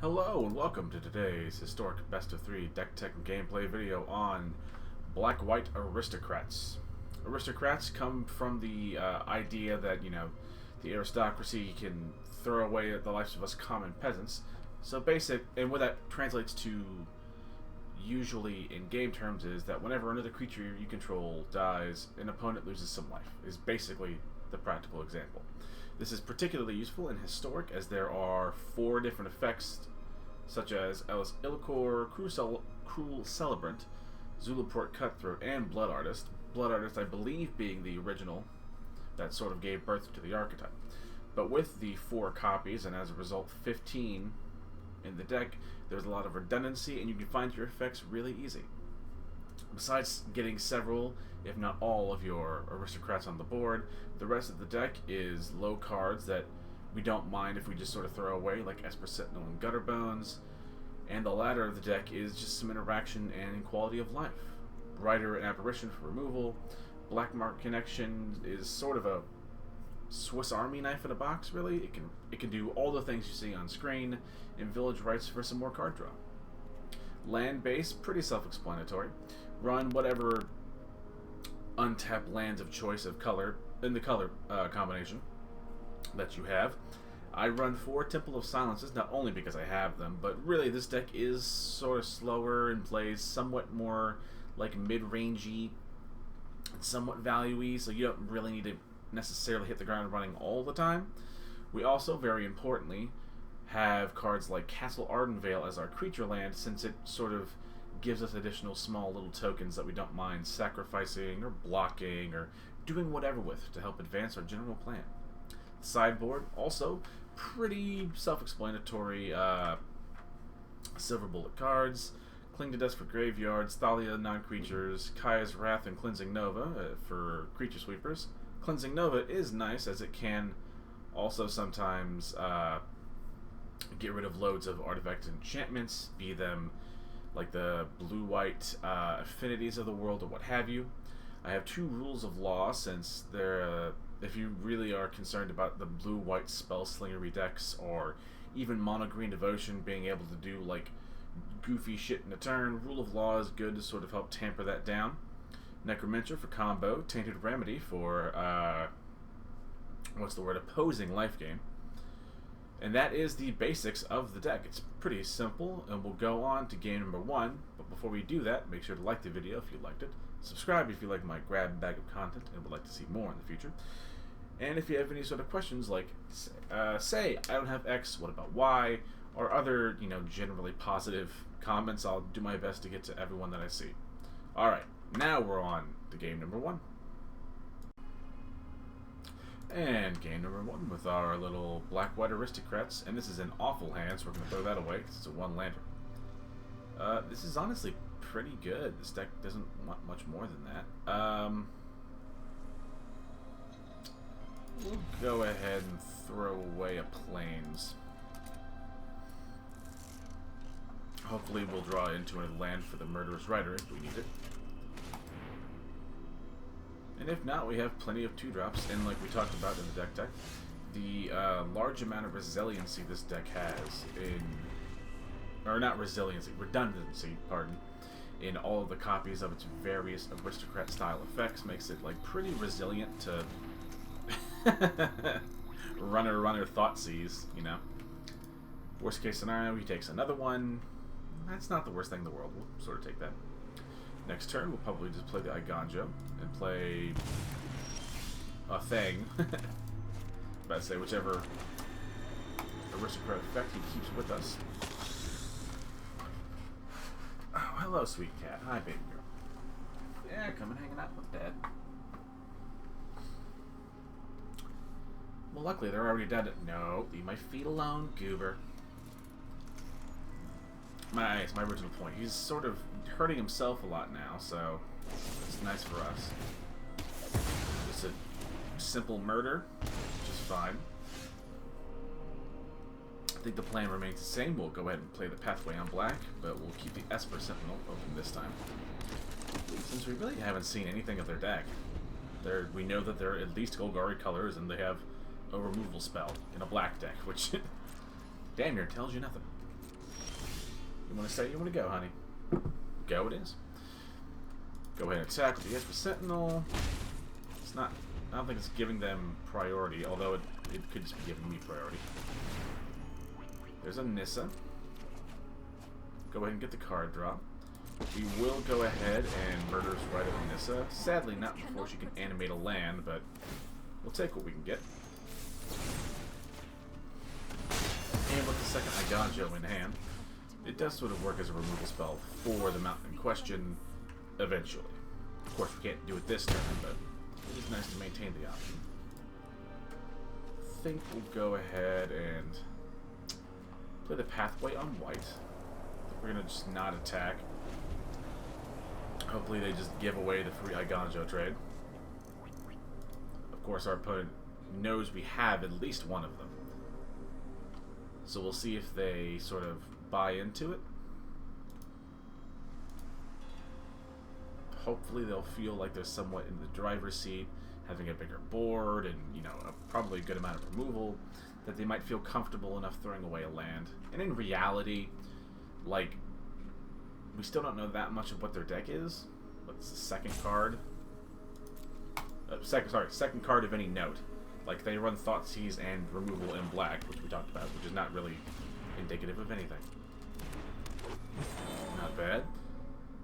Hello and welcome to today's historic best of 3 deck tech and gameplay video on black-white aristocrats. Aristocrats come from the idea that, the aristocracy can throw away the lives of us common peasants. So and what that translates to usually in game terms is that whenever another creature you control dies, an opponent loses some life, is basically the practical example. This is particularly useful in Historic as there are 4 different effects such as Elas, il-Kor, Cruel Celebrant, Zulaport Cutthroat, and Blood Artist. Blood Artist, I believe, being the original that sort of gave birth to the archetype. But with the 4 copies, and as a result 15 in the deck, there's a lot of redundancy and you can find your effects really easy. Besides getting several, if not all, of your aristocrats on the board, the rest of the deck is low cards that we don't mind if we just sort of throw away, like Esper Sentinel and Gutterbones, and the latter of the deck is just some interaction and quality of life. Rider and Apparition for removal. Black Mark Connection is sort of a Swiss Army knife in a box, really. It can do all the things you see on screen, and Village Rites for some more card draw. Land base, pretty self-explanatory. Run whatever untapped lands of choice of color in the color combination that you have. I run 4 Temple of Silences, not only because I have them, but really this deck is sort of slower and plays somewhat more like mid-rangey, somewhat value-y, so you don't really need to necessarily hit the ground running all the time. We also, very importantly, have cards like Castle Ardenvale as our creature land, since it sort of gives us additional small little tokens that we don't mind sacrificing or blocking or doing whatever with to help advance our general plan. Sideboard, also pretty self-explanatory. Silver Bullet cards, Cling to Dust for graveyards, Thalia non-creatures, Kaya's Wrath and Cleansing Nova for creature sweepers. Cleansing Nova is nice as it can also sometimes get rid of loads of artifact enchantments, be them like the blue-white affinities of the world or what have you. I have 2 Rules of Law, since they're if you really are concerned about the blue-white spell-slingery decks, or even mono-green devotion being able to do like goofy shit in a turn, Rule of Law is good to sort of help tamper that down. Necromancer for combo, Tainted Remedy for opposing life gain. And that is the basics of the deck. It's pretty simple, and we'll go on to game number 1. But before we do that, make sure to like the video if you liked it. Subscribe if you like my grab bag of content and would like to see more in the future. And if you have any sort of questions like, say, I don't have X, what about Y? Or other, generally positive comments, I'll do my best to get to everyone that I see. Alright, now we're on to game number 1. And game number 1 with our little black-white aristocrats. And this is an awful hand, so we're going to throw that away because it's a 1-lander. This is honestly pretty good. This deck doesn't want much more than that. We'll go ahead and throw away a Plains. Hopefully we'll draw into a land for the Murderous Rider if we need it. And if not, we have plenty of 2-drops, and like we talked about in the deck tech, the large amount of resiliency this deck has redundancy, pardon, in all of the copies of its various aristocrat style effects makes it like pretty resilient to runner Thoughtseize, Worst case scenario, he takes another one. That's not the worst thing in the world. We'll sort of take that. Next turn, we'll probably just play the Iganjo and play a thing. About to say whichever aristocrat effect he keeps with us. Oh, hello, sweet cat. Hi, baby girl. Yeah, come and hanging out with Dad. Well, luckily they're already dead. No, leave my feet alone, goober. It's my original point. He's sort of hurting himself a lot now, so it's nice for us. Just a simple murder, which is fine. I think the plan remains the same. We'll go ahead and play the Pathway on black, but we'll keep the Esper Sentinel open this time. Since we really haven't seen anything of their deck. We know that they're at least Golgari colors, and they have a removal spell in a black deck, which damn near tells you nothing. You want to say you want to go, honey? Go it is. Go ahead and attack with the Esper Sentinel. It's not... I don't think it's giving them priority, although it could just be giving me priority. There's a Nissa. Go ahead and get the card draw. We will go ahead and Murderous Rider Nissa. Sadly, not before she can animate a land, but we'll take what we can get. And with the second Iganjo in hand, it does sort of work as a removal spell for the mountain in question eventually. Of course, we can't do it this turn, but it is nice to maintain the option. I think we'll go ahead and play the Pathway on white. We're going to just not attack. Hopefully they just give away the free Iganjo trade. Of course, our opponent knows we have at least one of them. So we'll see if they sort of buy into it. Hopefully they'll feel like they're somewhat in the driver's seat, having a bigger board and, you know, probably a good amount of removal, that they might feel comfortable enough throwing away a land. And in reality, like, we still don't know that much of what their deck is. What's the second card? Second card of any note. Like, they run Thoughtseize and removal in black, which we talked about, which is not really indicative of anything. Not bad.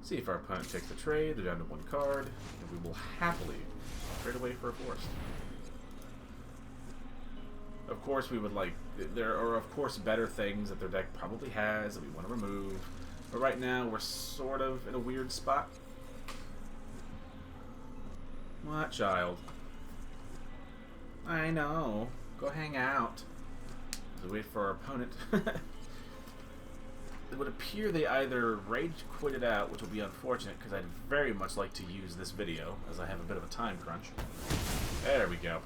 See if our opponent takes the trade. They're down to one card, and we will happily trade away for a forest. Of course, we would like... There are, of course, better things that their deck probably has that we want to remove. But right now, we're sort of in a weird spot. What, child? I know. Go hang out. Let's wait for our opponent. It would appear they either rage quitted out, which would be unfortunate because I'd very much like to use this video as I have a bit of a time crunch. There we go.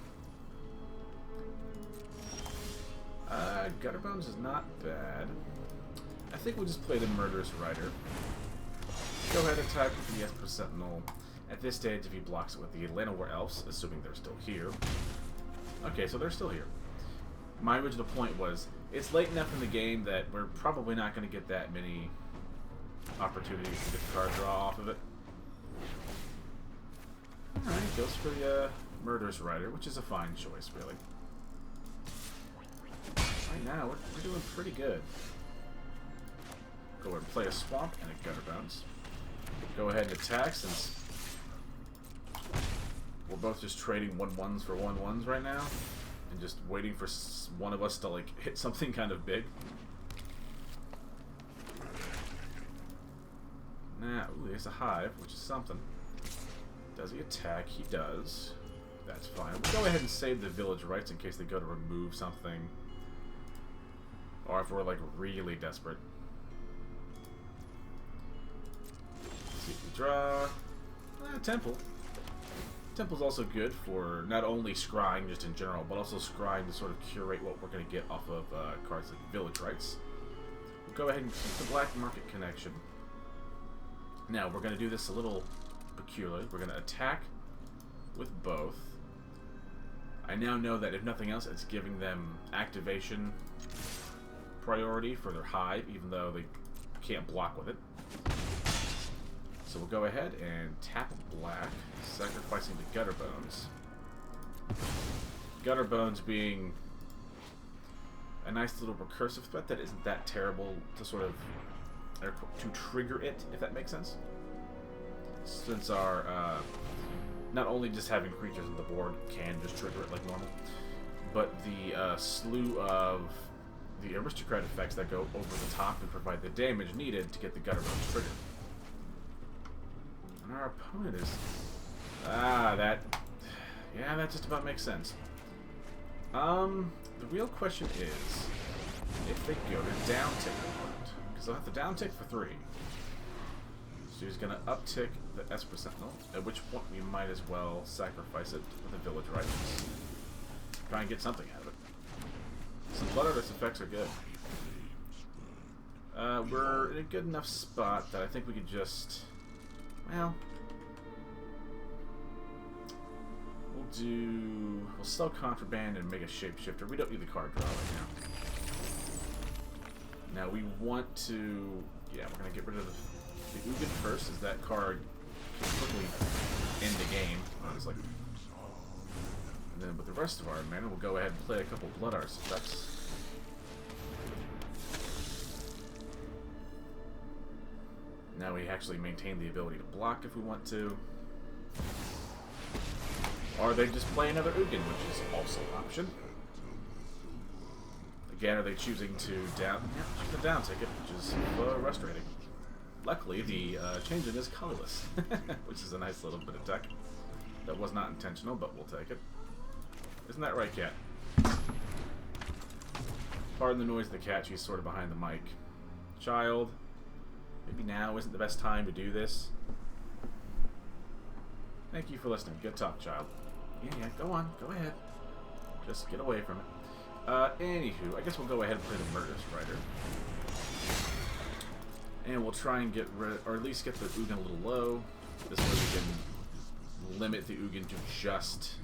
Gutterbones is not bad. I think we'll just play the Murderous Rider. Go ahead and attack with the Esper Sentinel. At this stage, if he blocks it with the Atlanta War Elves, assuming they're still here. Okay, so they're still here. My original point was, it's late enough in the game that we're probably not going to get that many opportunities to get the card draw off of it. Alright, goes for the Murderous Rider, which is a fine choice, really. Right now, we're doing pretty good. Go ahead and play a Swamp and a Gutterbones. Go ahead and attack, since we're both just trading 1/1s for 1/1s right now. And just waiting for one of us to, like, hit something kind of big. Now, ooh, there's a Hive, which is something. Does he attack? He does. That's fine. We'll go ahead and save the Village Rights in case they go to remove something. Or if we're, like, really desperate. Let's see if we draw. Temple. Temple's also good for not only scrying just in general, but also scrying to sort of curate what we're going to get off of cards like Village Rights. We'll go ahead and keep the Black Market connection. Now, we're going to do this a little peculiar. We're going to attack with both. I now know that if nothing else, it's giving them activation priority for their Hive, even though they can't block with it. So we'll go ahead and tap black, sacrificing the Gutterbones. Gutterbones being a nice little recursive threat that isn't that terrible to sort of to trigger it, if that makes sense. Since our not only just having creatures on the board can just trigger it like normal, but the slew of the aristocrat effects that go over the top and provide the damage needed to get the Gutterbones triggered. And our opponent is... that just about makes sense. The real question is if they go to downtick the opponent. Because they'll have to downtick for 3. So he's going to uptick the Esper Sentinel, at which point we might as well sacrifice it with the Village Rider. Try and get something out of it. Some Blood Artist effects are good. We're in a good enough spot that I think we could just... Well, we'll sell Contraband and make a Shapeshifter. We don't need the card draw right now. Now we want to... Yeah, we're going to get rid of the Ugin first, as that card can quickly end the game, honestly. And then with the rest of our mana, we'll go ahead and play a couple Blood Artifacts. Now we actually maintain the ability to block if we want to. Or they just play another Ugin, which is also an option. Again, are they choosing to down the down ticket, which is frustrating. Luckily, the changeling is colorless, which is a nice little bit of tech. That was not intentional, but we'll take it. Isn't that right, cat? Pardon the noise of the cat, she's sort of behind the mic. Child, maybe now isn't the best time to do this. Thank you for listening. Good talk, child. Yeah, go on. Go ahead. Just get away from it. Anywho, I guess we'll go ahead and play the Murderous Rider. And we'll try and get rid, or at least get the Ugin a little low. This way we can limit the Ugin to just,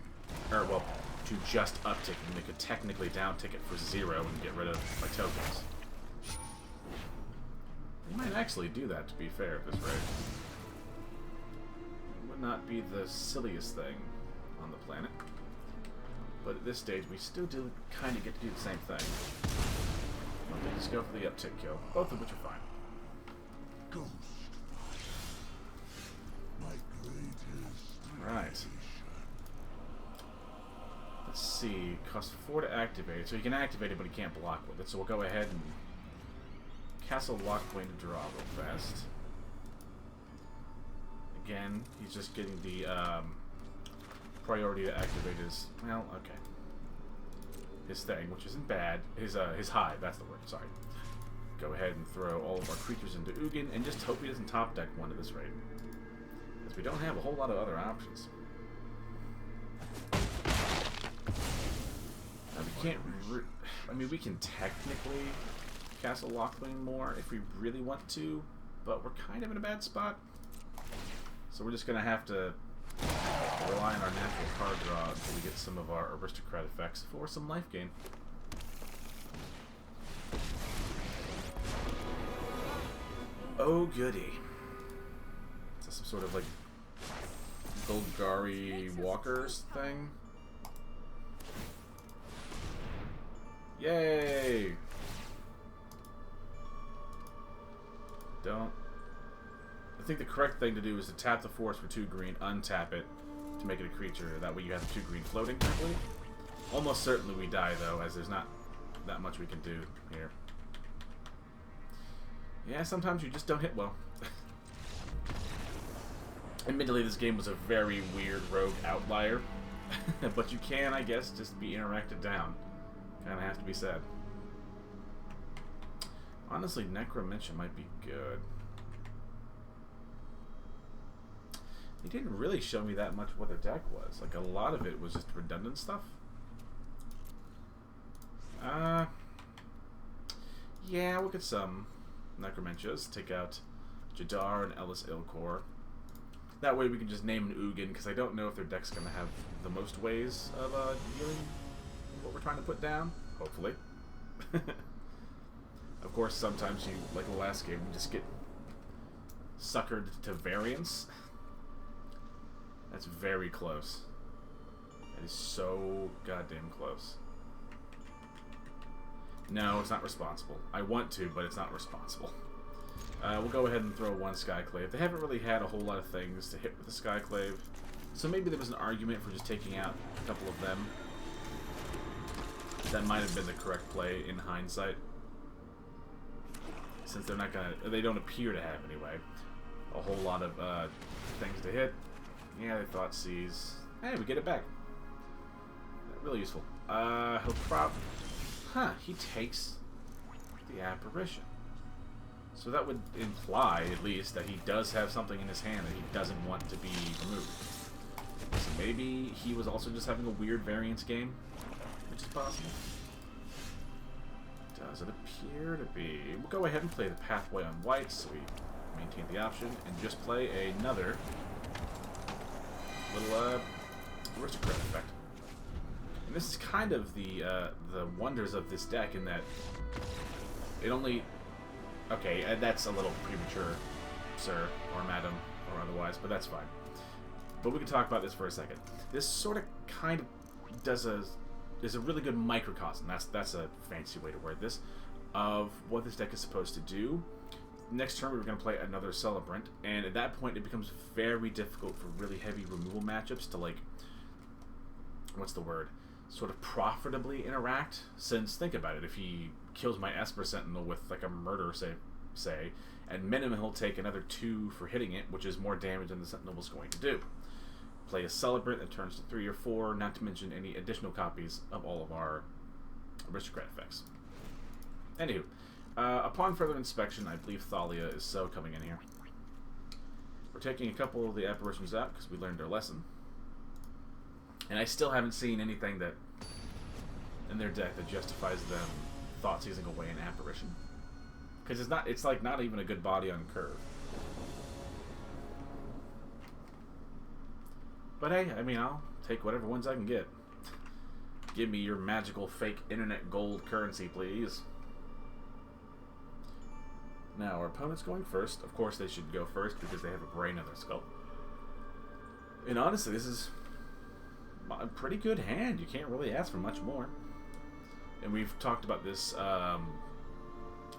to just uptick, and they could technically downtick it for 0 and get rid of my tokens. They might actually do that, to be fair, at this rate. It would not be the silliest thing on the planet. But at this stage, we still do kind of get to do the same thing. Okay, just go for the uptick kill, both of which are fine. Ghost. My greatest. Right. Let's see. Costs 4 to activate it. So you can activate it, but you can't block with it. So we'll go ahead and Castle Lockbane to draw real fast. Again, he's just getting the priority to activate his, well, okay, his thing, which isn't bad. His hive, that's the word, sorry. Go ahead and throw all of our creatures into Ugin and just hope he doesn't top deck one at this rate. Because we don't have a whole lot of other options. Now we can't, I mean, we can technically Castle Lockbane more if we really want to, but we're kind of in a bad spot. So we're just going to have to rely on our natural card draw until we get some of our aristocrat effects for some life gain. Oh goody. Is that some sort of like Golgari Walkers thing? Yay! Don't. I think the correct thing to do is to tap the forest for 2 green, untap it to make it a creature. That way you have the 2 green floating, I believe. Almost certainly we die though, as there's not that much we can do here. Yeah, sometimes you just don't hit well. Admittedly, this game was a very weird rogue outlier, but you can, I guess, just be interacted down. Kinda has to be said. Honestly, Necromentia might be good. He didn't really show me that much what the deck was. Like, a lot of it was just redundant stuff. Yeah, we'll get some Necromentias. Take out Jadar and Elas il-Kor. That way we can just name an Ugin, because I don't know if their deck's going to have the most ways of dealing with what we're trying to put down. Hopefully. Of course, sometimes you, like the last game, you just get suckered to variance. That's very close. That is so goddamn close. No, it's not responsible. I want to, but it's not responsible. We'll go ahead and throw 1 Skyclave. They haven't really had a whole lot of things to hit with the Skyclave, so maybe there was an argument for just taking out a couple of them. That might have been the correct play in hindsight. Since they're not gonna, they don't appear to have anyway, a whole lot of things to hit. Yeah, they thought C's. Hey, we get it back. Really useful. He'll he takes the apparition. So that would imply, at least, that he does have something in his hand that he doesn't want to be removed. So maybe he was also just having a weird variance game, which is possible. Does it appear to be? We'll go ahead and play the Pathway on white, so we maintain the option, and just play another little aristocrat effect. And this is kind of the wonders of this deck, in that it only Okay, that's a little premature, sir, or madam, or otherwise, but that's fine. But we can talk about this for a second. This sort of kind of is a really good microcosm. That's a fancy way to word this, of what this deck is supposed to do. Next turn we were going to play another Celebrant, and at that point it becomes very difficult for really heavy removal matchups to, like, what's the word? Sort of profitably interact. Since, think about it, if he kills my Esper Sentinel with, like, a murder, say, and minimum he'll take another 2 for hitting it, which is more damage than the Sentinel was going to do. Play a Celebrant that turns to 3 or 4, not to mention any additional copies of all of our Aristocrat effects. Anywho, upon further inspection, I believe Thalia is so coming in here. We're taking a couple of the apparitions out because we learned our lesson. And I still haven't seen anything that in their deck that justifies them thought seizing away an apparition. Because it's like not even a good body on curve. But hey, I mean, I'll take whatever ones I can get. Give me your magical fake internet gold currency, please. Now, our opponent's going first. Of course, they should go first because they have a brain in their skull. And honestly, this is a pretty good hand. You can't really ask for much more. And we've talked about this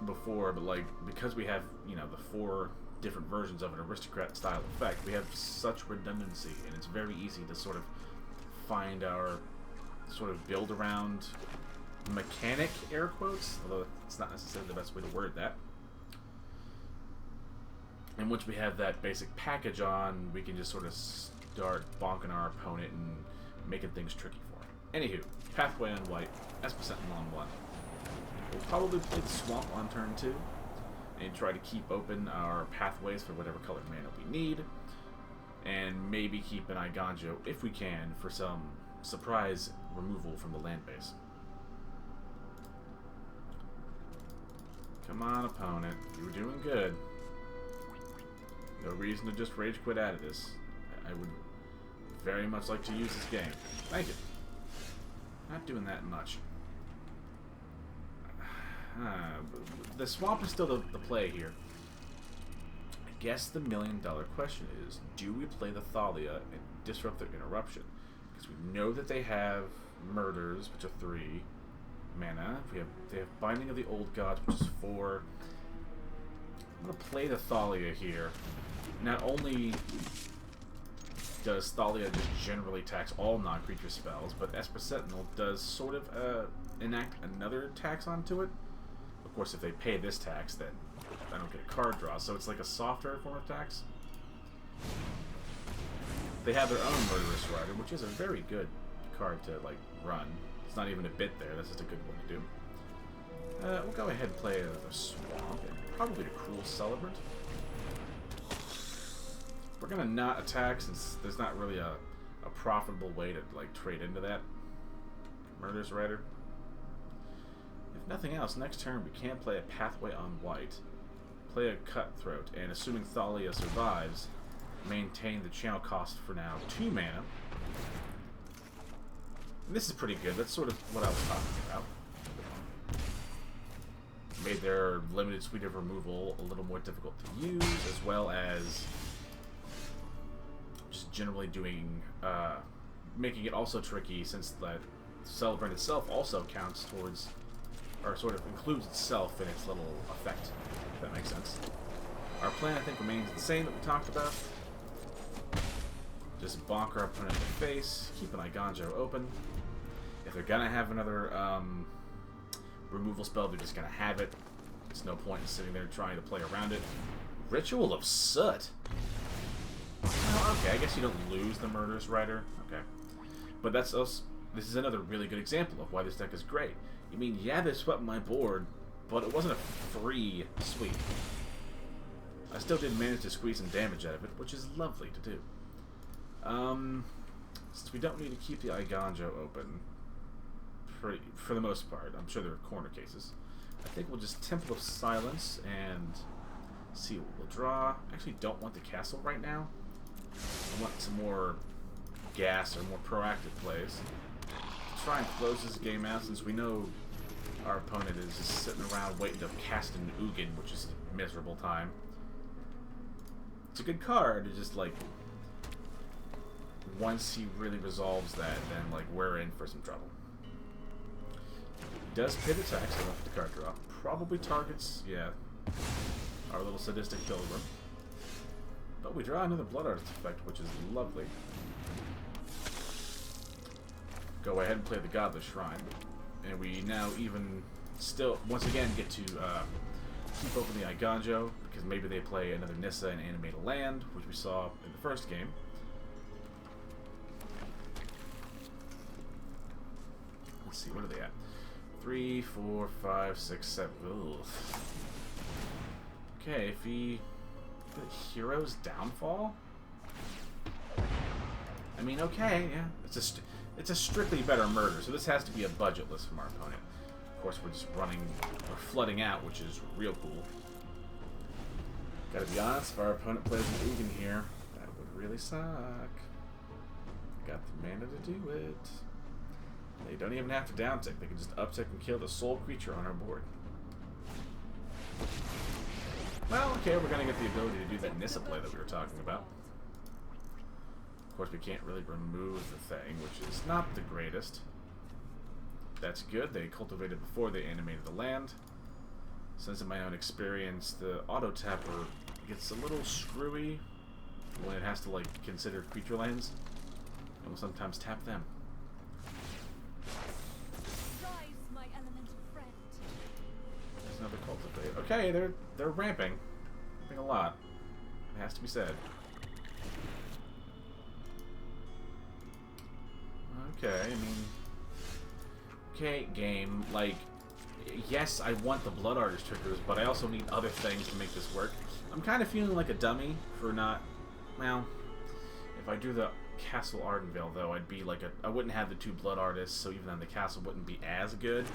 before, but like, because we have, you know, the 4 different versions of an aristocrat style effect, we have such redundancy, and it's very easy to sort of find our sort of build around mechanic, air quotes, although it's not necessarily the best way to word that. And once we have that basic package on, we can just sort of start bonking our opponent and making things tricky for him. Anywho, Pathway on white, Esper Sentinel on 1. We'll probably play the Swamp on turn 2, and try to keep open our pathways for whatever colored mana we need, and maybe keep an Iganjo, if we can, for some surprise removal from the land base. Come on, opponent. You were doing good. No reason to just rage quit out of this. I would very much like to use this game. Thank you. Not doing that much. The Swamp is still the play here. I guess the $1,000,000 question is, do we play the Thalia and disrupt their interruption? Because we know that they have Murders, which are 3 mana. They have Binding of the Old Gods, which is 4. I'm going to play the Thalia here. Not only does Thalia just generally tax all non-creature spells, but Esper Sentinel does sort of enact another tax onto it. Of course, if they pay this tax, then I don't get a card draw, so it's like a softer form of tax. They have their own Murderous Rider, which is a very good card to, like, run. It's not even a bit there, that's just a good one to do. We'll go ahead and play a Swamp, and probably a Cruel Celebrant. We're gonna not attack since there's not really a profitable way to, like, trade into that Murderous Rider. If nothing else, next turn we can play a Pathway on white, play a Cutthroat, and assuming Thalia survives, maintain the channel cost for now 2 mana. And this is pretty good. That's sort of what I was talking about. Made their limited suite of removal a little more difficult to use, as well as just generally doing, making it also tricky since the Celebrant itself also counts towards, or sort of includes itself in its little effect, if that makes sense. Our plan, I think, remains the same that we talked about. Just bonk our opponent in the face, keep an Iganjo open. If they're gonna have another removal spell, they're just gonna have it. There's no point in sitting there trying to play around it. Ritual of Soot. Well, okay, I guess you don't lose the Murderous Rider. Okay. But that's us. This is another really good example of why this deck is great. You mean, yeah, they swept my board, but it wasn't a free sweep. I still did manage to squeeze some damage out of it, which is lovely to do. Since we don't need to keep the Iganjo open, for the most part, I'm sure there are corner cases, I think we'll just Temple of Silence and see what we'll draw. I actually don't want the castle right now. I want some more gas or more proactive plays. To try and close this game out, since we know Our opponent is just sitting around waiting to cast an Ugin, which is a miserable time. It's a good card, it's just like once he really resolves that, then like we're in for some trouble. He does pit attacks, so enough the card draw. Probably targets, yeah, our little Sadistic Pilgrim. But we draw another Blood Artist effect, which is lovely. Go ahead and play the Godless Shrine. And we now even still, once again, get to keep open the Iganjo, because maybe they play another Nissa and animate a land, which we saw in the first game. Let's see, what are they at? 3, 4, 5, 6, 7. Ugh. Okay, if he... Hero's Downfall? I mean, okay, yeah. It's a strictly better murder, so this has to be a budget list from our opponent. Of course, we're just we're flooding out, which is real cool. Gotta be honest, if our opponent plays an Ugin here, that would really suck. Got the mana to do it. They don't even have to downtick, they can just uptick and kill the sole creature on our board. Well, okay, we're gonna get the ability to do that Nissa play that we were talking about. Of course, we can't really remove the thing, which is not the greatest. That's good. They cultivated before they animated the land. Since in my own experience, the auto tapper gets a little screwy when it has to like consider creature lands, and will sometimes tap them. Rise, my elemental friend. There's another cultivate. Okay, they're ramping. Ramping a lot. It has to be said. Okay, I mean... Okay, game, like... Yes, I want the Blood Artist triggers, but I also need other things to make this work. I'm kind of feeling like a dummy for not... Well, if I do the Castle Ardenvale, though, I'd be like a... I wouldn't have the 2 Blood Artists, so even then the castle wouldn't be as good.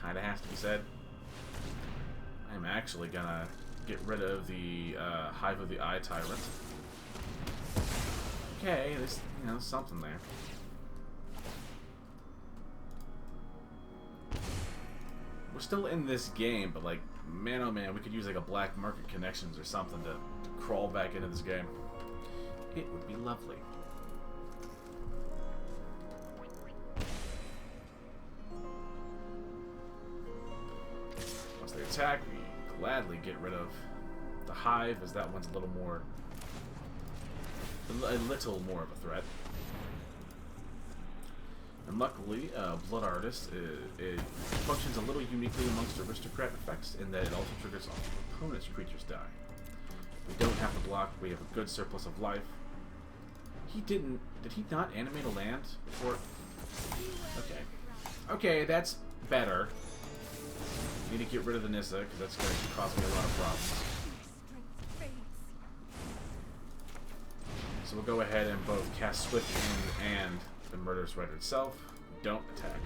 Kinda has to be said. I'm actually gonna get rid of the Hive of the Eye Tyrant. Okay, there's, you know, something there. We're still in this game, but like, man oh man, we could use like a black market connections or something to crawl back into this game. It would be lovely. Once they attack, we gladly get rid of the Hive, as that one's a little more of a threat. And luckily, Blood Artist it functions a little uniquely amongst Aristocrat effects in that it also triggers all opponent's creatures die. We don't have to block, we have a good surplus of life. Did he not animate a land before? Okay. Okay, that's better. Need to get rid of the Nissa, because that's going to cause me a lot of problems. So we'll go ahead and both cast Swift and the Murderous Rider itself. Don't attack.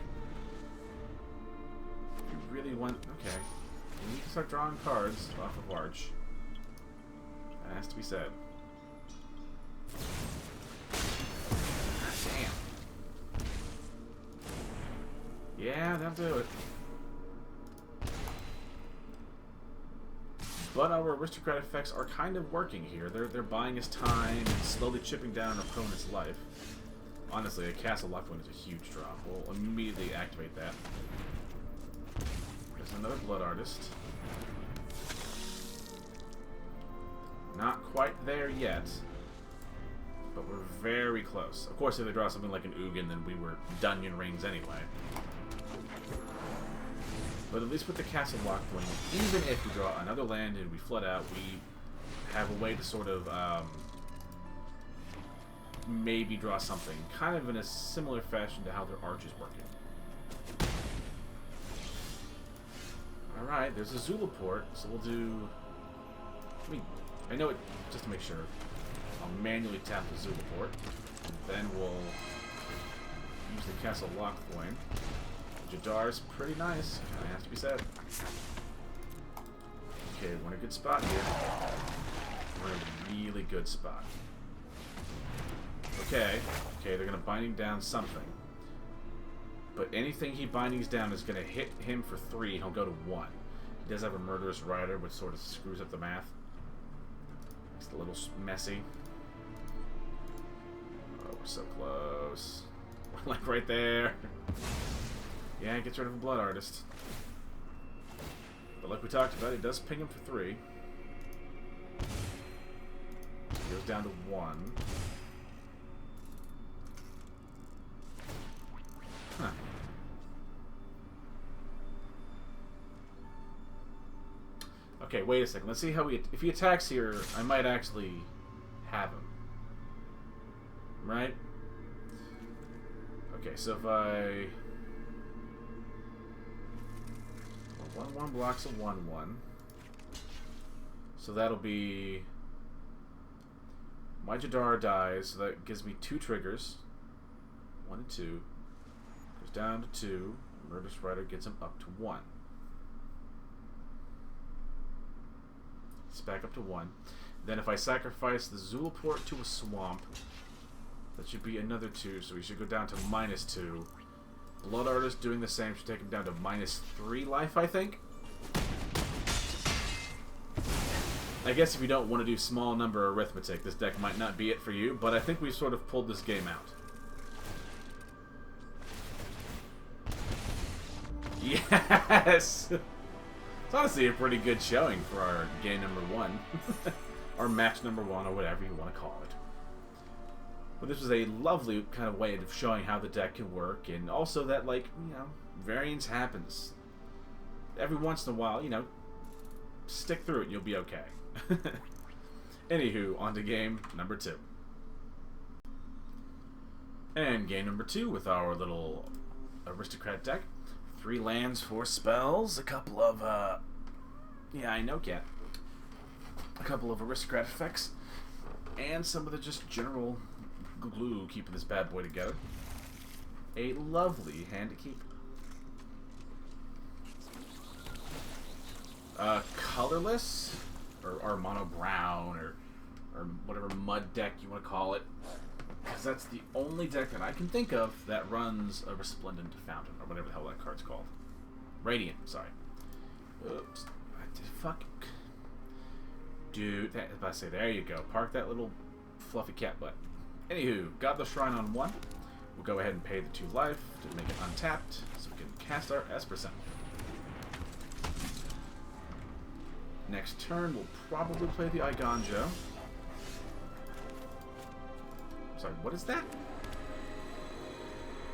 You really want... Okay. We need to start drawing cards off of Arch. That has to be said. Damn. Yeah, that'll do it. But our Aristocrat effects are kind of working here. They're buying us time and slowly chipping down an opponent's life. Honestly, a Castle Lockwind is a huge draw. We'll immediately activate that. There's another Blood Artist. Not quite there yet, but we're very close. Of course, if they draw something like an Ugin, then we were Dungeon Rings anyway. But at least with the Castle Lockwind, even if we draw another land and we flood out, we have a way to sort of maybe draw something, kind of in a similar fashion to how their Arch is working. Alright, there's a Zulaport, so we'll do... I know it, just to make sure, I'll manually tap the Zulaport, and then we'll use the Castle Lockwind. Jadar's pretty nice, kinda has to be said. Okay, we're in a good spot here. We're in a really good spot. Okay, they're gonna binding down something. But anything he bindings down is going to hit him for 3, and he'll go to 1. He does have a Murderous Rider, which sort of screws up the math. It's a little messy. Oh, we're so close. We're like right there. Yeah, it gets rid of a Blood Artist. But like we talked about, it does ping him for 3. Goes down to 1. Huh. Okay, wait a second. Let's see how if he attacks here, I might actually have him. Right? Okay, so if I... 1/1 blocks a 1/1. So that'll be... My Jadar dies, so that gives me 2 triggers. 1 and 2. Goes down to 2. Murderous Rider gets him up to 1. It's back up to 1. Then if I sacrifice the Zulaport to a swamp, that should be another 2, so he should go down to -2. Blood Artist doing the same should take him down to -3 life, I think. I guess if you don't want to do small number arithmetic, this deck might not be it for you, but I think we've sort of pulled this game out. Yes! It's honestly a pretty good showing for our game number 1. Or match number 1, or whatever you want to call it. But this was a lovely kind of way of showing how the deck can work, and also that, like, you know, variance happens. Every once in a while, you know, stick through it, you'll be okay. Anywho, on to game number 2. And game number 2 with our little aristocrat deck. 3 lands, 4 spells, a couple of, yeah, I know, cat. A couple of aristocrat effects, and some of the just general glue keeping this bad boy together. A lovely hand to keep. Colorless, or mono brown, or whatever mud deck you want to call it, because that's the only deck that I can think of that runs a Resplendent Fountain, or whatever the hell that card's called. Radiant, sorry. Oops. Fuck. Dude, I was about to say, there you go. Park that little fluffy cat butt. Anywho, Godless Shrine on 1. We'll go ahead and pay the 2 life to make it untapped, so we can cast our Esper Sentinel. Next turn, we'll probably play the Igonjo. Sorry, what is that?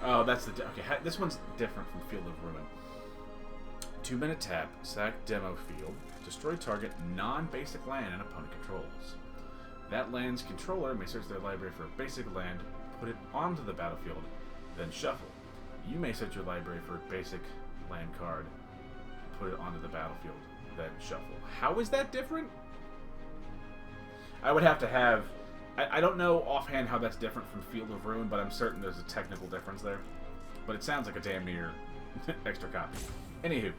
Oh, that's the... Okay, this one's different from Field of Ruin. 2-minute tap, sack demo field, destroy target non-basic land an opponent controls. That land's controller may search their library for a basic land, put it onto the battlefield, then shuffle. You may search your library for a basic land card, put it onto the battlefield, then shuffle. How is that different? I would have to have... I don't know offhand how that's different from Field of Ruin, but I'm certain there's a technical difference there. But it sounds like a damn near extra copy. Anywho,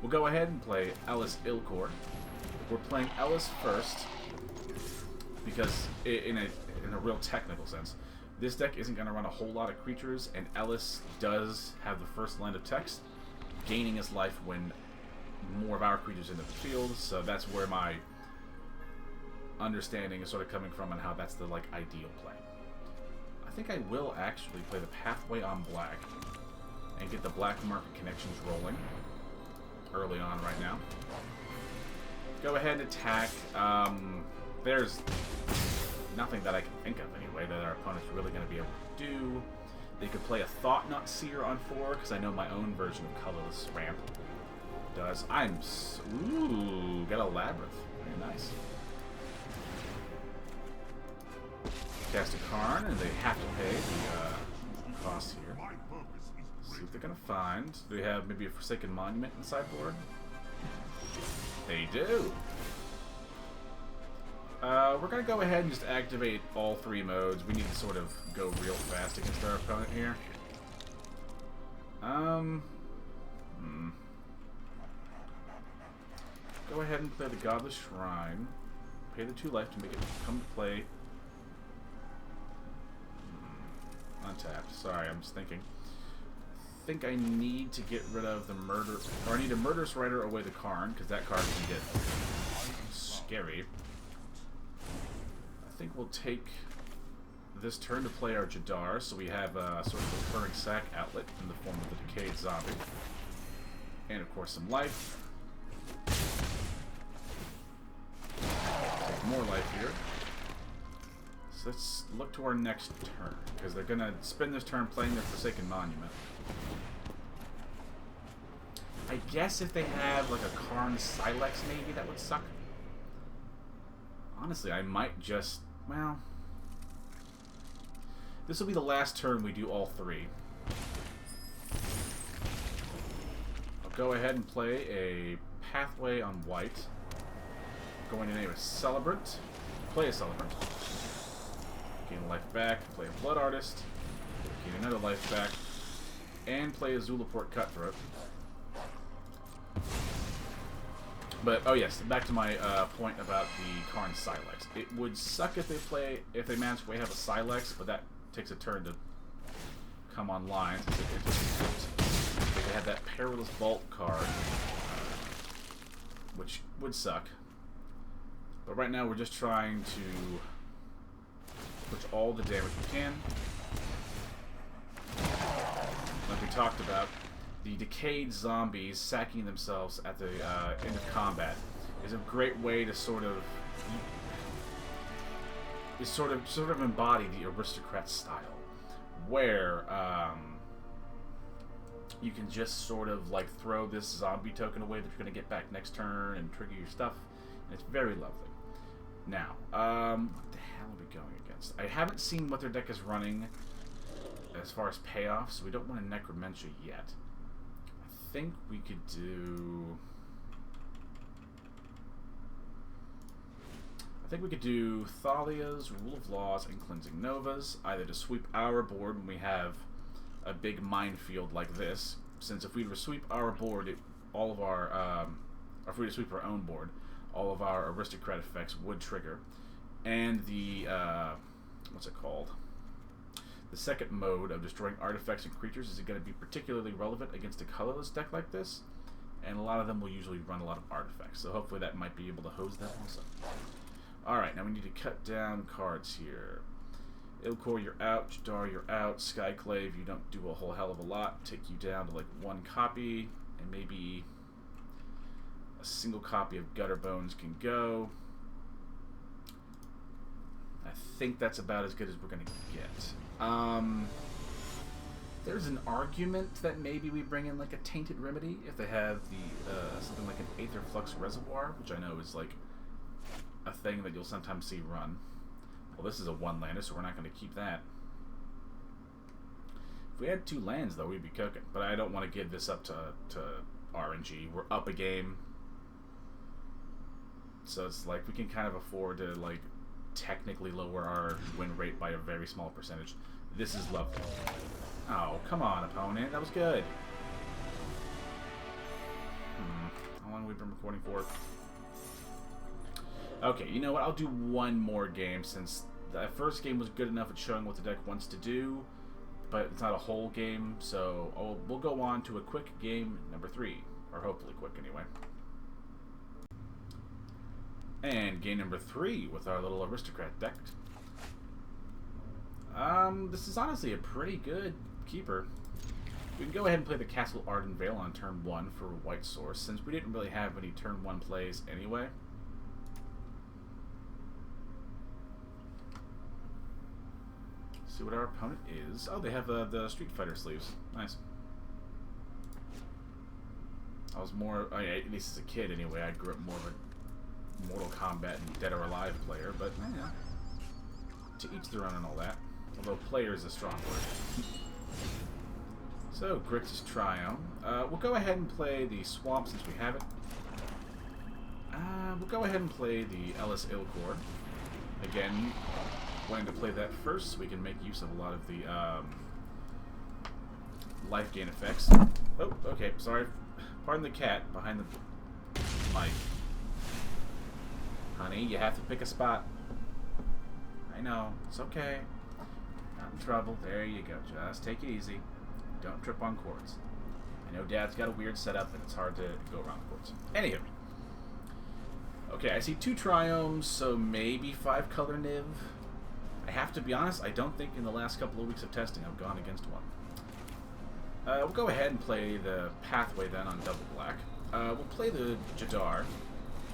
we'll go ahead and play Elas il-Kor. We're playing Elas first, because in a real technical sense, this deck isn't going to run a whole lot of creatures, and Elas does have the first land of text, gaining its life when more of our creatures in the field, so that's where my understanding is sort of coming from and how that's the, like, ideal play. I think I will actually play the Pathway on black and get the black market connections rolling early on right now. Go ahead and attack. There's nothing that I can think of anyway that our opponent's really going to be able to do. They could play a Thought-Knot Seer on 4, because I know my own version of Colorless Ramp does. Ooh, got a Labyrinth. Very nice. Cast a Karn, and they have to pay the cost here. See what they're going to find. Do they have maybe a Forsaken Monument in the sideboard? They do! We're going to go ahead and just activate all 3 modes. We need to sort of go real fast against our opponent here. Go ahead and play the Godless Shrine. Pay the 2 life to make it come to play. Untapped. Sorry, I'm just thinking. think I need to get rid of the I need a Murderous Rider away the Karn, because that card can get scary. I think we'll take this turn to play our Jadar, so we have sort of a recurring sack outlet in the form of the Decayed Zombie. And of course some life. Take more life here. So let's look to our next turn, because they're going to spend this turn playing their Forsaken Monument. I guess if they have like a Karn Silex maybe, that would suck. Honestly, I might just, well, this will be the last turn we do all three. I'll go ahead and play a Pathway on white. Going to name a Celebrant. Play a Celebrant. Gain a life back. Play a Blood Artist. Gain another life back. And play a Zulaport Cutthroat. But, oh yes, back to my point about the Karn Silex. It would suck if they manage to have a Silex, but that takes a turn to come online. Since it just, they had that Perilous Vault card, which would suck. But right now we're just trying to push all the damage we can. Like we talked about, the Decayed Zombies sacking themselves at the end of combat is a great way to sort of embody the Aristocrat style, where you can just sort of like throw this zombie token away that you're going to get back next turn and trigger your stuff, and it's very lovely. Now, what the hell are we going against? I haven't seen what their deck is running as far as payoffs, so we don't want a Necromentia yet. I think we could do... Thalia's, Rule of Laws, and Cleansing Novas, either to sweep our board when we have a big minefield like this, since if we were to sweep our board, all of our, or if we were to sweep our own board, all of our Aristocrat effects would trigger. And the, what's it called? The second mode of destroying artifacts and creatures is going to be particularly relevant against a colorless deck like this, and a lot of them will usually run a lot of artifacts, so hopefully that might be able to hose that also. Alright, now we need to cut down cards here. il-Kor, you're out. Jadar, you're out. Skyclave, you don't do a whole hell of a lot. Take you down to like one copy, and maybe a single copy of Gutterbones can go. I think that's about as good as we're going to get. There's an argument that maybe we bring in like a Tainted Remedy if they have the something like an Aether Flux Reservoir, which I know is like a thing that you'll sometimes see run. Well, this is a one-lander, so we're not going to keep that. If we had 2 lands, though, we'd be cooking. But I don't want to give this up to RNG. We're up a game. So it's like we can kind of afford to like technically lower our win rate by a very small percentage. This is lovely. Oh, come on, opponent. That was good. How long have we been recording for? Okay, you know what? I'll do one more game since the first game was good enough at showing what the deck wants to do, but it's not a whole game, so we'll go on to a quick game number 3, or hopefully quick anyway. And game number 3 with our little Aristocrat deck. This is honestly a pretty good keeper. We can go ahead and play the Castle Ardenvale on turn 1 for White Source, since we didn't really have any turn 1 plays anyway. See what our opponent is. Oh, they have the Street Fighter sleeves. Nice. I was more, at least as a kid anyway, I grew up more of a Mortal Kombat and Dead or Alive player, but yeah, to each their own and all that. Although player is a strong word. So, Grixis Triome. We'll go ahead and play the Swamp since we have it. We'll go ahead and play the Elas il-Kor. Again, wanting to play that first so we can make use of a lot of the life gain effects. Oh, okay, sorry. Pardon the cat behind the mic. Honey, you have to pick a spot. I know, it's okay. Not in trouble. There you go. Just take it easy. Don't trip on cords. I know Dad's got a weird setup, and it's hard to go around cords. Anywho. Okay, I see 2 triomes, so maybe 5 color Niv. I have to be honest, I don't think in the last couple of weeks of testing I've gone against one. We'll go ahead and play the Pathway then on double black. We'll play the Jadar.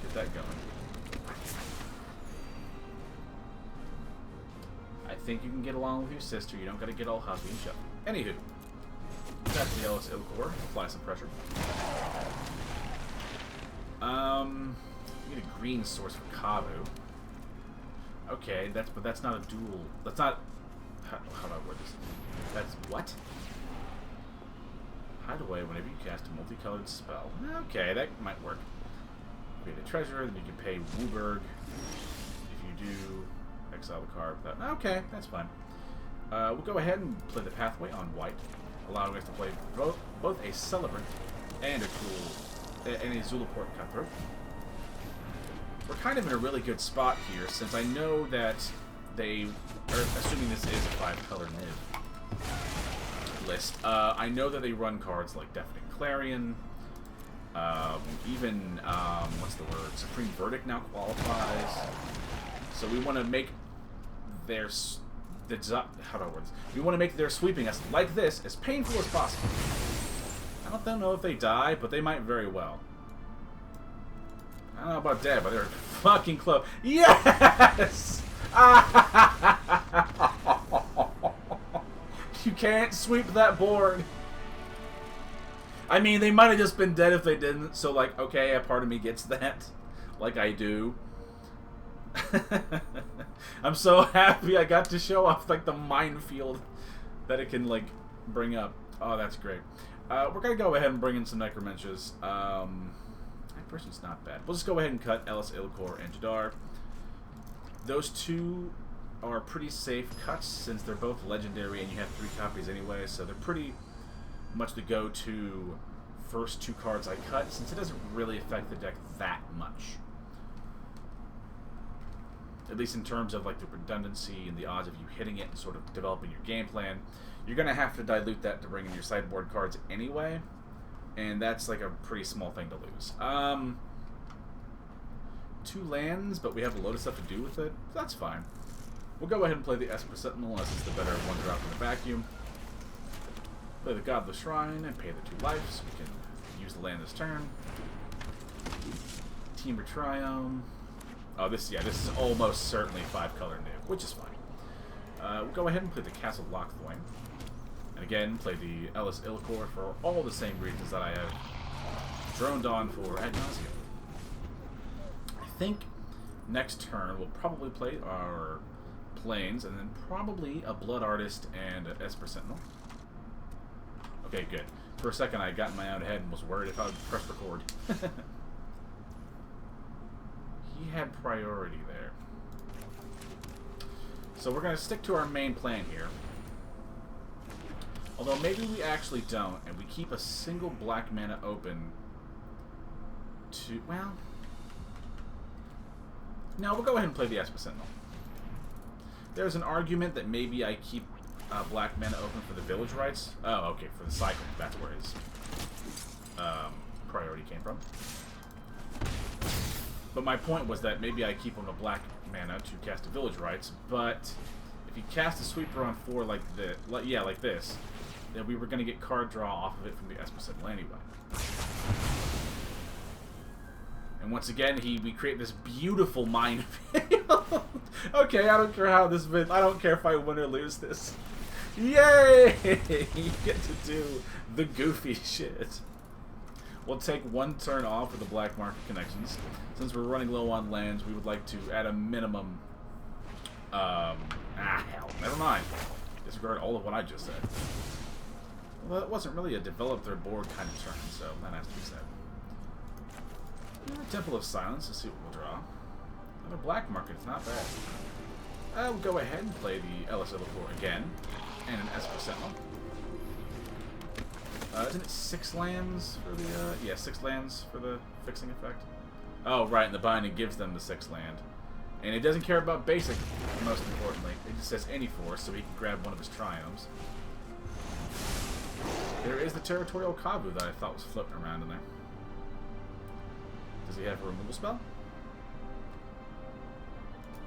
Get that going. I think you can get along with your sister. You don't got to get all huffy and shuffy. Anywho. That's the Elas il-Kor. Apply some pressure. Get a green source for Kavu. Okay, but that's not a dual. That's not. How do I word this? That's what? Hide away whenever you cast a multicolored spell. Okay, that might work. Create a treasure, then you can pay Wooburg. If you do, exile the card. Okay, that's fine. We'll go ahead and play the Pathway on white, allowing us to play both a Celebrant and a Zulaport Cutthroat. We're kind of in a really good spot here, since I know that they are assuming this is a 5-color Niv list. I know that they run cards like Deafening Clarion, even what's the word? Supreme Verdict now qualifies. So we want to make their how do I word this? We want to make their sweeping us like this as painful as possible. I don't know if they die, but they might very well. I don't know about dead, but they're fucking close. Yes! You can't sweep that board. I mean, they might have just been dead if they didn't, so, like, okay, a part of me gets that. Like I do. I'm so happy I got to show off, like, the minefield that it can, like, bring up. Oh, that's great. We're going to go ahead and bring in some Necromenches. That person's not bad. We'll just go ahead and cut Elas, il-Kor, and Jadar. Those 2 are pretty safe cuts since they're both legendary and you have 3 copies anyway, so they're pretty much the go-to first 2 cards I cut since it doesn't really affect the deck that much. At least in terms of like the redundancy and the odds of you hitting it and sort of developing your game plan. You're going to have to dilute that to bring in your sideboard cards anyway, and that's like a pretty small thing to lose. 2 lands, but we have a load of stuff to do with it. That's fine. We'll go ahead and play the Esper Sentinel, unless it's the better one drop in the vacuum. Play the Godless Shrine and pay the 2 life, so we can use the land this turn. Temur Triome. Oh, this is almost certainly 5-color Niv, which is fine. We'll go ahead and play the Castle Lockthwain. And again, play the Elas il-Kor for all the same reasons that I have droned on for ad nauseum. I think next turn we'll probably play our Plains, and then probably a Blood Artist and an Esper Sentinel. Okay, good. For a second I got in my own head and was worried if I would press record. He had priority there. So we're going to stick to our main plan here. Although maybe we actually don't, and we keep a single black mana open to... Well... No, we'll go ahead and play the Esper Sentinel. There's an argument that maybe I keep black mana open for the Village Rites. Oh, okay, for the cycle. That's where his priority came from. But my point was that maybe I keep on a black mana to cast a Village Rites, but if you cast a sweeper on 4 like this, then we were going to get card draw off of it from the Esper Sentinel anyway. And once again, we create this beautiful minefield. Okay, I don't care how this been. I don't care if I win or lose this. Yay! You get to do the goofy shit. We'll take 1 turn off with the Black Market Connections. Since we're running low on lands, we would like to, at a minimum... hell. Never mind. Disregard all of what I just said. Well, it wasn't really a develop their board kind of turn, so that has to be said. Temple of Silence, let's see what we'll draw. Another Black Market, it's not bad. We'll go ahead and play the Elas il-Kor again, and an Esper Sentinel. Isn't it 6 lands for the, yeah, 6 lands for the fixing effect? Oh, right, and the binding gives them the 6 land. And it doesn't care about basic, most importantly. It just says any force, so he can grab one of his triomes. There is the Territorial Kavu that I thought was floating around in there. Does he have a removal spell?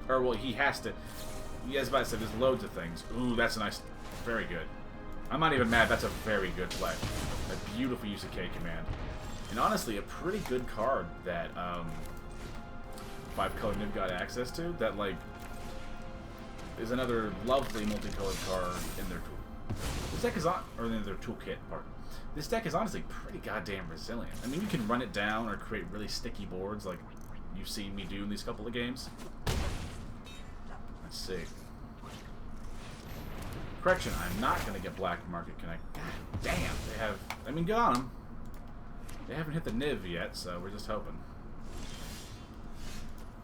Or, well, he has to. As I said, there's loads of things. Ooh, that's a nice. Very good. I'm not even mad. That's a very good play. A beautiful use of K command. And honestly, a pretty good card that 5-color Niv got access to. That, like, is another lovely multicolored card in their tool. This deck is on. Or in their toolkit part. This deck is honestly pretty goddamn resilient. I mean, you can run it down or create really sticky boards like you've seen me do in these couple of games. Let's see. Correction, I'm not going to get Black Market Connect. God damn, they have... I mean, good on them. They haven't hit the Niv yet, so we're just hoping.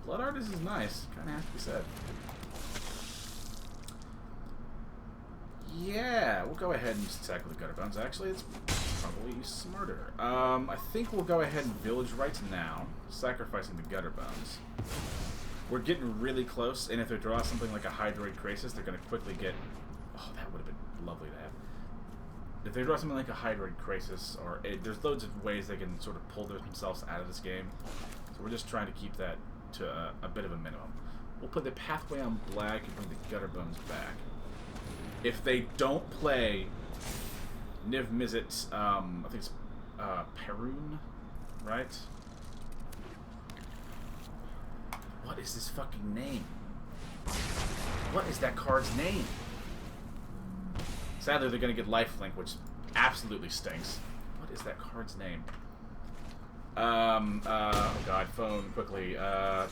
Blood Artist is nice. Kind of has to be said. Yeah, we'll go ahead and just attack with the Gutterbones. Actually, it's probably smarter. I think we'll go ahead and Village Rites now, sacrificing the Gutterbones. We're getting really close, and if they draw something like a Hydroid Crisis, they're going to quickly get... Oh, that would have been lovely to have. If they draw something like a Hydroid Crisis, or there's loads of ways they can sort of pull themselves out of this game. So we're just trying to keep that to a bit of a minimum. We'll put the Pathway on black and bring the Gutterbones back. If they don't play Niv Mizzet, I think it's Perun, right? What is this fucking name? What is that card's name? Sadly, they're going to get lifelink, which absolutely stinks. What is that card's name? Oh god, phone, quickly. Don't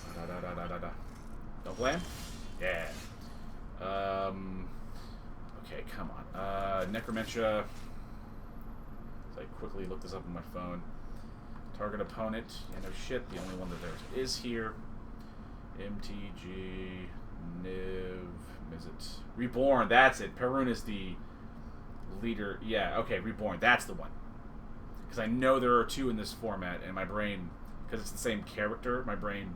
play him? Yeah. Okay, come on. Necromentia. So I quickly look this up on my phone. Target opponent. Yeah, no shit. The only one that there is here. MTG. Niv. Mizzet. Reborn. That's it. Perun is the leader. Yeah, okay. Reborn. That's the one. Because I know there are two in this format, and my brain, because it's the same character, my brain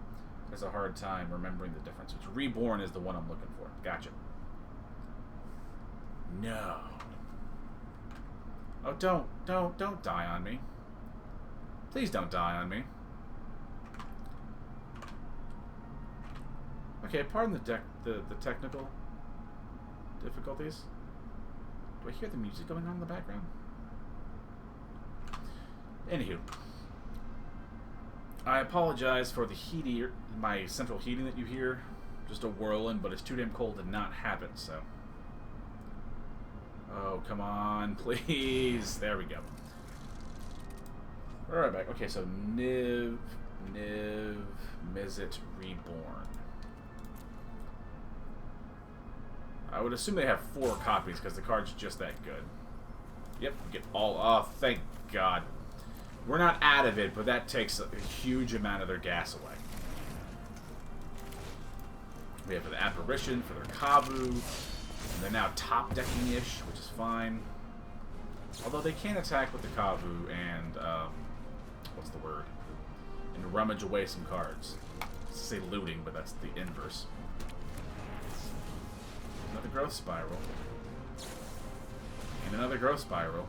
has a hard time remembering the difference. Which Reborn is the one I'm looking for. Gotcha. No. Oh, don't die on me. Please don't die on me. Okay, pardon the technical difficulties. Do I hear the music going on in the background? Anywho. I apologize for the heating, my central heating that you hear. Just a whirling, but it's too damn cold to not have it, so... Oh, come on, please. There we go. Alright, back. Okay, so Niv, Mizzet, Reborn. I would assume they have 4 copies because the card's just that good. Yep, get all... Oh, thank God. We're not out of it, but that takes a huge amount of their gas away. We have the Apparition for their Kavu. And they're now top decking-ish, which is fine. Although they can attack with the Kavu and, what's the word? And rummage away some cards. I say looting, but that's the inverse. Another Growth Spiral. And another Growth Spiral.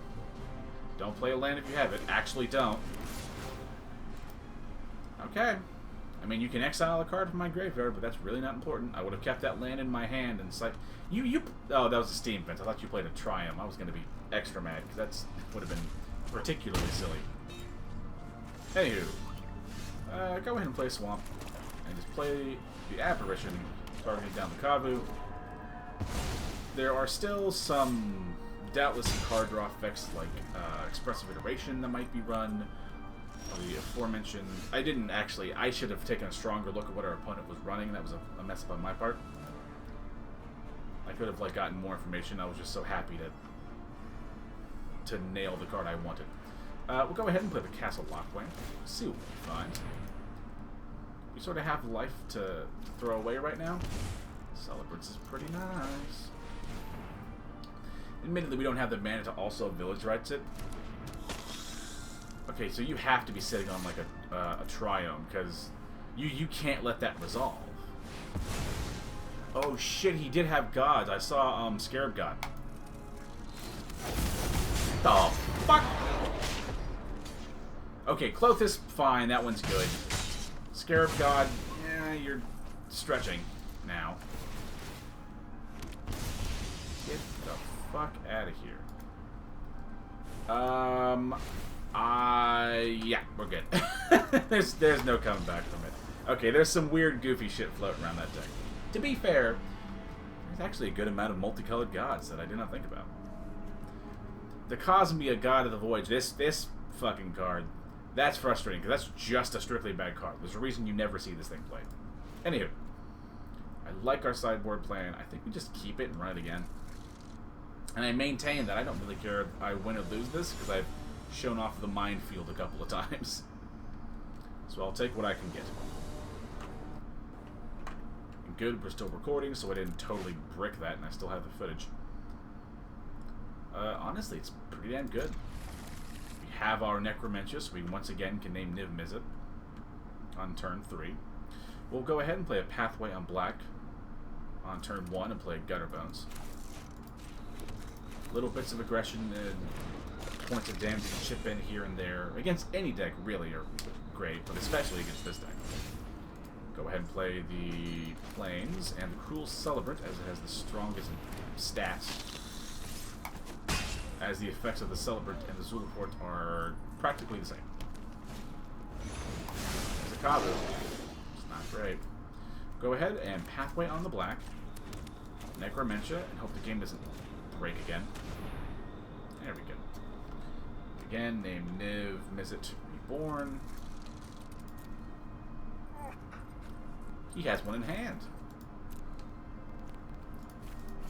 Don't play a land if you have it. Actually don't. Okay. I mean, you can exile a card from my graveyard, but that's really not important. I would have kept that land in my hand and like oh, that was a Steam Fence. I thought you played a Triumph. I was going to be extra mad because that would have been particularly silly. Anywho, go ahead and play Swamp and just play the Apparition, targeting down the Kavu. There are still some doubtless card draw effects like Expressive Iteration that might be run. The aforementioned... I should have taken a stronger look at what our opponent was running. That was a mess up on my part. I could have gotten more information. I was just so happy to nail the card I wanted. We'll go ahead and play the Castle Lockway. See what we find. We sort of have life to throw away right now. Celebrants is pretty nice. Admittedly, we don't have the mana to also Village Rites it. Okay, so you have to be sitting on a Triome, because you can't let that resolve. Oh shit, he did have gods. I saw Scarab God. Oh fuck? Okay, Clothis, fine. That one's good. Scarab God, yeah, you're stretching now. Get the fuck out of here. Yeah, we're good. there's no coming back from it. Okay, there's some weird, goofy shit floating around that deck. To be fair, there's actually a good amount of multicolored gods that I did not think about. The Cosmia God of the Void, this fucking card, that's frustrating, because that's just a strictly bad card. There's a reason you never see this thing played. Anywho, I like our sideboard plan. I think we just keep it and run it again. And I maintain that I don't really care if I win or lose this, because I've shown off the minefield a couple of times. So I'll take what I can get. And good, we're still recording, so I didn't totally brick that, and I still have the footage. Honestly, it's pretty damn good. We have our Necromentia, so we once again can name Niv Mizzet on turn 3. We'll go ahead and play a Pathway on black on turn 1 and play Gutterbones. Little bits of aggression and points of damage you can chip in here and there. Against any deck, really, are great, but especially against this deck. Go ahead and play the Plains and the Cruel Celebrant, as it has the strongest stats. As the effects of the Celebrant and the Zulaport are practically the same. There's a Kavu. It's not great. Go ahead and Pathway on the black. Necromentia, and hope the game doesn't break again. There we go. Again, name Niv Mizzet Reborn. He has one in hand.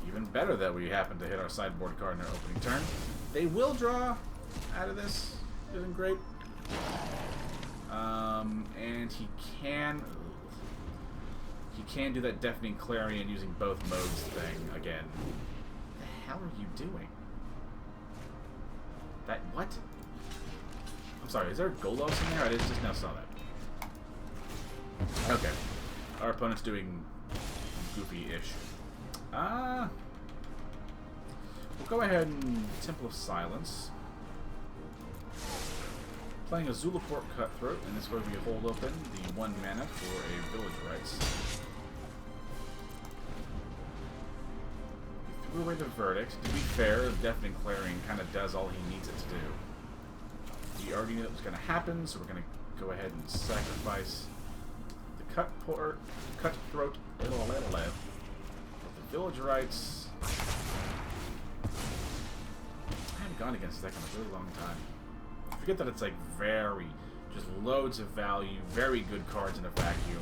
Even better that we happen to hit our sideboard card in our opening turn. They will draw out of this. Isn't great. And he can do that Deafening Clarion using both modes thing again. What the hell are you doing? That what? I'm sorry, is there a Golos in there? I just now saw that. Okay. Our opponent's doing goofy-ish. We'll go ahead and Temple of Silence. Playing a Zulaport Cutthroat, and this is where we hold open the 1 mana for a Village Rites. We threw away the Verdict. To be fair, Deafening Clarion kind of does all he needs it to do. We already knew that was going to happen, so we're going to go ahead and sacrifice the Cutthroat. The Village Rites. I haven't gone against this deck in a really long time. I forget that it's like just loads of value, very good cards in a vacuum.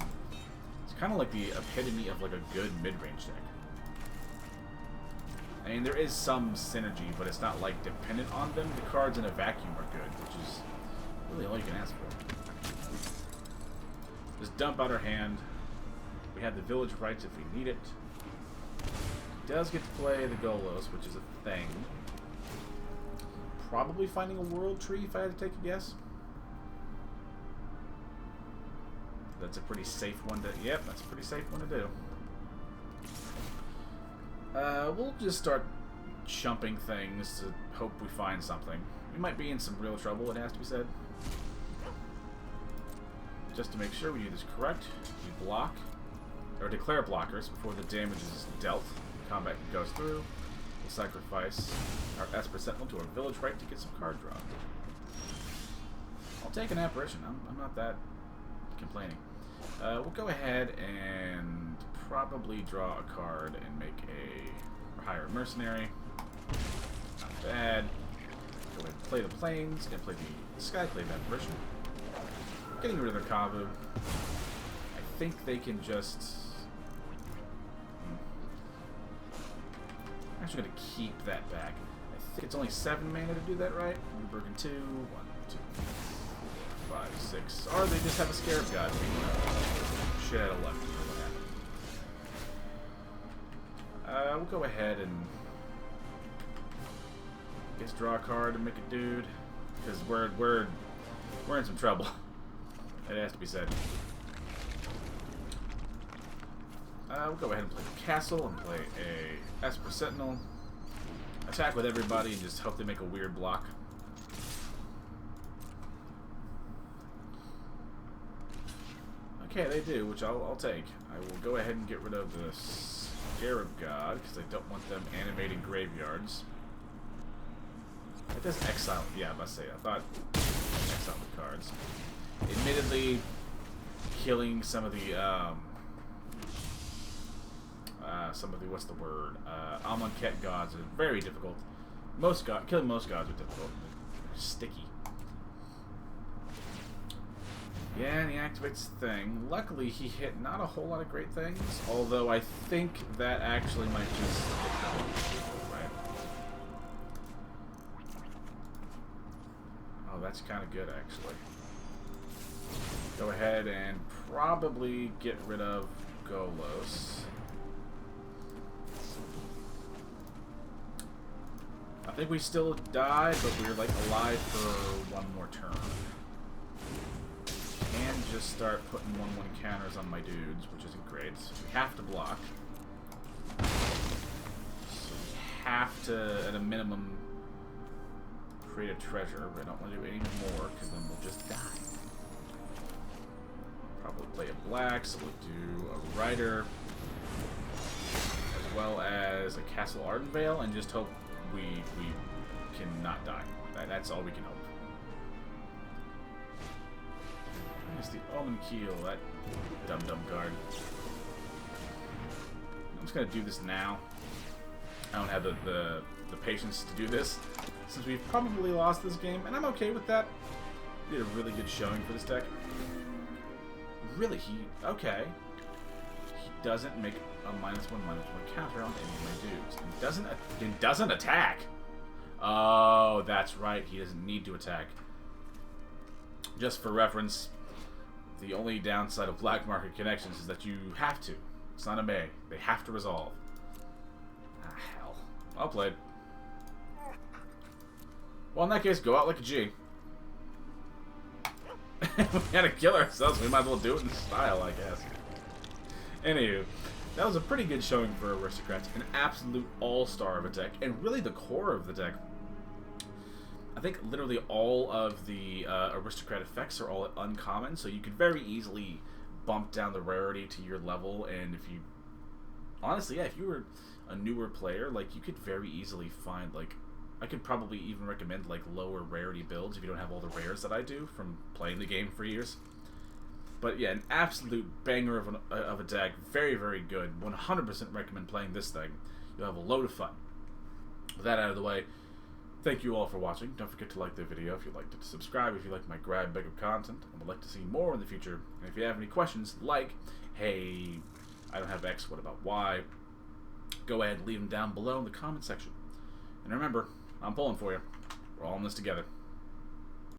It's kind of like the epitome of like a good mid-range deck. I mean, there is some synergy, but it's not like dependent on them. The cards in a vacuum are good, which is really all you can ask for. Just dump out our hand. We have the Village Rites if we need it. He does get to play the Golos, which is a thing. Probably finding a World Tree if I had to take a guess. That's a pretty safe one to... Yep, that's a pretty safe one to do. We'll just start chumping things to hope we find something. We might be in some real trouble, it has to be said. Just to make sure we do this correct, we block, or declare blockers before the damage is dealt. Combat goes through. We'll sacrifice our Esper Sentinel to our Village Rite to get some card draw. I'll take an Apparition. I'm not that complaining. We'll go ahead and probably draw a card and make a hire a Mercenary. Not bad. Go ahead and play the Plains and play the Skyclave Apparition. Getting rid of their Kavu. I think they can just... I'm actually going to keep that back. I think it's only 7 mana to do that, right? Newbergen 2, 1, 2, 5, 6. Or they just have a Scarab God. Shit out of luck. We'll go ahead and just draw a card and make a dude, because we're in some trouble. It has to be said. We'll go ahead and play the Castle and play a Esper Sentinel. Attack with everybody and just hope they make a weird block. Okay, they do, which I'll take. I will go ahead and get rid of the Scarab God, because I don't want them animating graveyards. It does exile. Yeah, I must say. I thought exile the cards. Admittedly, killing some of the what's the word? Amonkhet gods are very difficult. Killing most gods are difficult. They're sticky. Yeah, and he activates the thing. Luckily, he hit not a whole lot of great things, although I think that actually might just hit them. Right. Oh, that's kind of good, actually. Go ahead and probably get rid of Golos. I think we still die, but we're like alive for one more turn. And just start putting 1/1 counters on my dudes, which isn't great. So we have to block. So we have to, at a minimum, create a treasure. But I don't want to do any more, because then we'll just die. Probably play a black, so we'll do a Rider, as well as a Castle Ardenvale, and just hope we cannot die. That's all we can hope. It's the Omen Keel, that dumb guard. I'm just gonna do this now. I don't have the patience to do this, since we've probably lost this game, and I'm okay with that. We did a really good showing for this deck. Really, okay. He doesn't make a -1/-1 counter on any of my dudes. And doesn't attack. Oh, that's right. He doesn't need to attack. Just for reference, the only downside of black market connections is that you have to. It's not a may. They have to resolve. Ah, hell. Well played. Well, in that case, go out like a G. We gotta kill ourselves. We might as well do it in style, I guess. Anywho, that was a pretty good showing for Aristocrats. An absolute all-star of a deck, and really the core of the deck. I think literally all of the Aristocrat effects are all uncommon, so you could very easily bump down the rarity to your level, and if you... Honestly, yeah, if you were a newer player, like, you could very easily find, like... I could probably even recommend, like, lower rarity builds if you don't have all the rares that I do from playing the game for years. But yeah, an absolute banger of a deck. Very, very good. 100% recommend playing this thing. You'll have a load of fun. With that out of the way, thank you all for watching. Don't forget to like the video if you liked it. Subscribe if you like my grab bag of content and would like to see more in the future. And if you have any questions, like, hey, I don't have X, what about Y? Go ahead and leave them down below in the comment section. And remember, I'm pulling for you. We're all in this together.